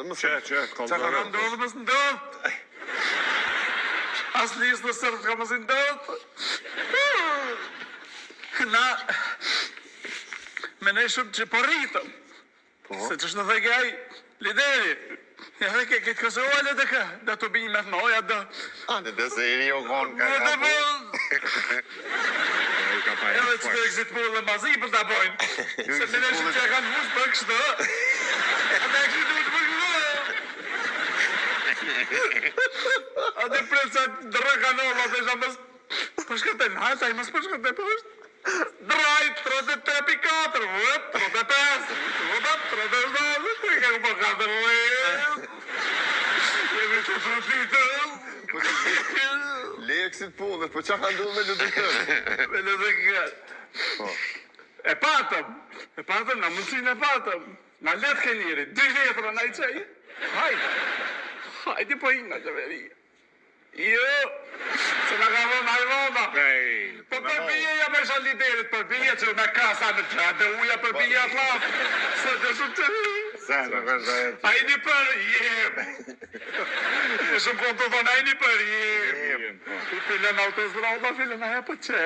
Që, Qa ka në ndodhë mësë ndodhë? As lisë në sërë ka mësë ndodhë? Na, me ne shumë që porritëm. Se që shtë në dhe gaj, lideri. Ja dhe ke këtë kësë oale dhe ka, da të binjë me të noja dhe. Dhe se i rio konë ka Dhe po. Edhe që të eksit pullë dhe mazi për të bojnë. Se me ne shumë që e kanë vusë për kështë. A dhe eksit duhet për kështë. A dhe precat drëkanova dhe shamës përshkëtën, hajta i mësë përshkëtën përshkëtën. Drajt, 33.4, 35, 36, të ke ku për 4, jemi të frutitë. Leksit punë, po qa ka ndodhë me Ludekën? Me Ludekën. E patëm, na mundësin e patëm. Na letë ke njëri, 2 letra na i qaj. Hajdi po i nga që veri. Jo, se nga ka vënë hajvona. Po përbije ja me shaliterit, përbije që me kasa në qatë, dhe uja përbije atë lafë. Se të shumë të ri. Hajdi për jem. E shumë konë të thonë, hajdi për jem. Filën autozrota, filën aja për që.